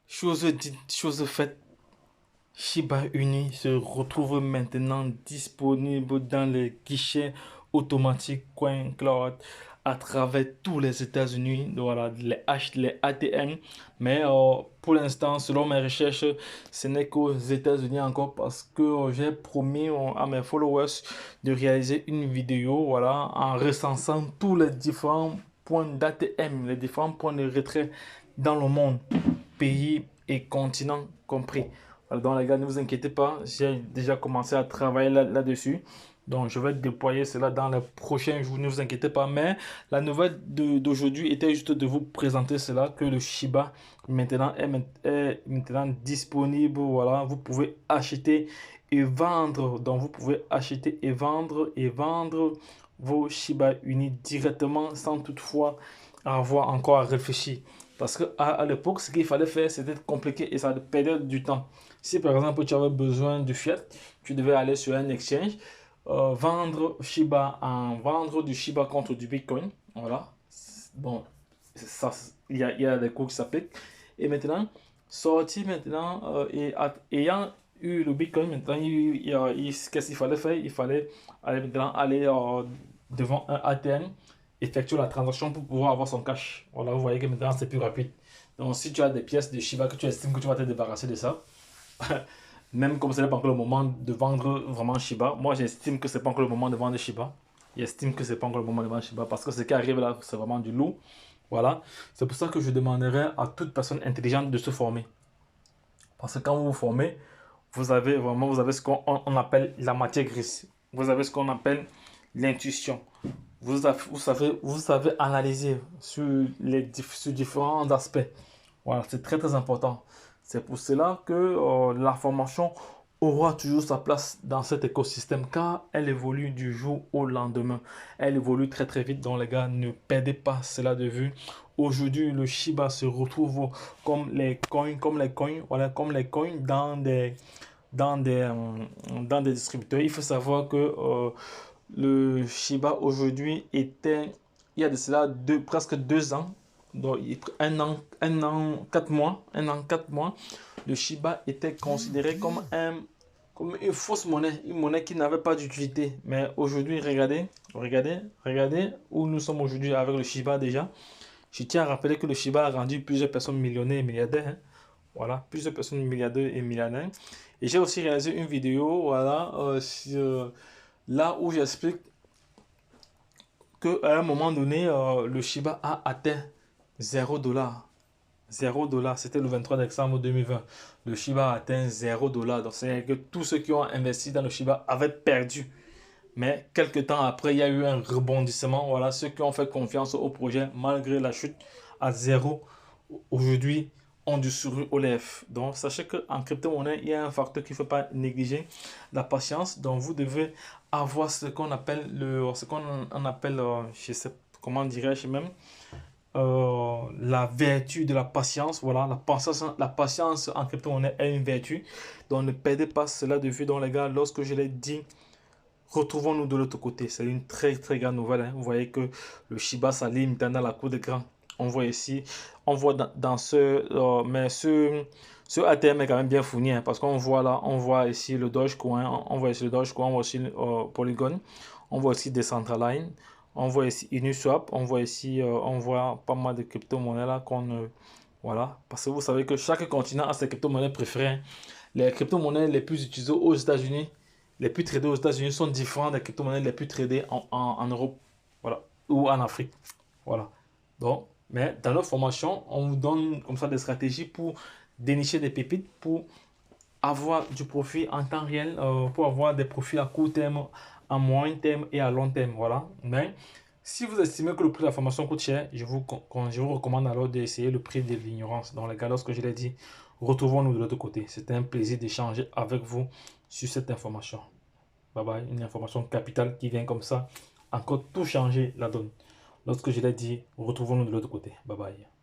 Chose dite, chose faite. Shiba Inu se retrouve maintenant disponible dans les guichets automatiques CoinCloud à travers tous les États-Unis, voilà, les ATM. Mais pour l'instant, selon mes recherches, ce n'est qu'aux États-Unis encore parce que j'ai promis à mes followers de réaliser une vidéo, voilà, en recensant tous les différents points d'ATM, les différents points de retrait dans le monde, pays et continent compris. Alors, donc les gars, ne vous inquiétez pas, j'ai déjà commencé à travailler là-dessus. Donc, je vais déployer cela dans les prochains jours, ne vous inquiétez pas. Mais la nouvelle d'aujourd'hui était juste de vous présenter cela, que le Shiba maintenant est maintenant disponible. Voilà, vous pouvez acheter et vendre. Donc, vous pouvez acheter et vendre vos Shiba Inu directement sans toutefois avoir encore à réfléchir. Parce qu'à l'époque, ce qu'il fallait faire, c'était compliqué et ça perdait du temps. Si par exemple tu avais besoin de fiat, tu devais aller sur un exchange, vendre du Shiba contre du Bitcoin. Voilà. Bon, ça, il y a des cours qui s'appliquent. Et maintenant, sorti maintenant, ayant eu le Bitcoin, maintenant, qu'est-ce qu'il fallait faire? Il fallait aller, maintenant, aller devant un ATM, effectuer la transaction pour pouvoir avoir son cash. Voilà, vous voyez que maintenant c'est plus rapide. Donc, si tu as des pièces de Shiba que tu estimes que tu vas te débarrasser de ça, même comme ce n'est pas encore le moment de vendre vraiment Shiba, moi j'estime que ce n'est pas encore le moment de vendre Shiba. J'estime que ce n'est pas encore le moment de vendre Shiba parce que ce qui arrive là, c'est vraiment du lourd. Voilà. C'est pour ça que je demanderais à toute personne intelligente de se former. Parce que quand vous vous formez, vous avez ce qu'on appelle la matière grise. Vous avez ce qu'on appelle l'intuition. Vous savez analyser sur différents aspects. Voilà, c'est très très important. C'est pour cela que la formation aura toujours sa place dans cet écosystème car elle évolue du jour au lendemain. Elle évolue très très vite, donc les gars, ne perdez pas cela de vue. Aujourd'hui, le Shiba se retrouve comme les coins, voilà, comme les coins dans des distributeurs. Il faut savoir que le Shiba aujourd'hui était, il y a de cela presque 2 ans, donc un an, 4 mois, le Shiba était considéré comme une fausse monnaie, une monnaie qui n'avait pas d'utilité. Mais aujourd'hui, regardez où nous sommes aujourd'hui avec le Shiba déjà. Je tiens à rappeler que le Shiba a rendu plusieurs personnes millionnaires et milliardaires, hein. Voilà, plusieurs personnes milliardaires et millionnaires. Et j'ai aussi réalisé une vidéo, voilà, là où j'explique qu'à un moment donné, le Shiba a atteint 0 $. 0 $, c'était le 23 décembre 2020. Le Shiba a atteint 0 $. Donc, c'est que tous ceux qui ont investi dans le Shiba avaient perdu. Mais quelques temps après, il y a eu un rebondissement. Voilà, ceux qui ont fait confiance au projet, malgré la chute à zéro, aujourd'hui, ont du sourire aux lèvres. Donc, sachez qu'en crypto-monnaie, il y a un facteur qu'il ne faut pas négliger, la patience. Donc, vous devez avoir ce qu'on appelle je sais comment dirais-je même, la vertu de la patience. Voilà, la patience en crypto-monnaie est une vertu. Donc, ne perdez pas cela de vue. Donc, les gars, lorsque je l'ai dit, retrouvons-nous de l'autre côté. C'est une très très grande nouvelle, hein. Vous voyez que le Shiba s'aligne dans la cour des grands. On voit ici, on voit dans ce ATM est quand même bien fourni, hein, parce qu'on voit là, on voit ici le Dogecoin, on voit ici le Dogecoin, on voit aussi Polygon, on voit ici Decentraland, on voit ici Uniswap, on voit ici, on voit pas mal de crypto-monnaies là voilà, parce que vous savez que chaque continent a ses crypto-monnaies préférées, hein. Les crypto-monnaies les plus utilisées aux États-Unis, les plus tradées aux États-Unis sont différentes des crypto-monnaies les plus tradées en Europe, voilà, ou en Afrique. Voilà. Donc, mais dans notre formation, on vous donne comme ça des stratégies pour dénicher des pépites, pour avoir du profit en temps réel, pour avoir des profits à court terme, à moyen terme et à long terme. Voilà. Mais si vous estimez que le prix de la formation coûte cher, je vous recommande alors d'essayer le prix de l'ignorance. Dans le cas, lorsque je l'ai dit, retrouvons-nous de l'autre côté. C'était un plaisir d'échanger avec vous sur cette information. Bye bye, une information capitale qui vient comme ça, encore tout changer la donne. Lorsque je l'ai dit, retrouvons-nous de l'autre côté. Bye bye.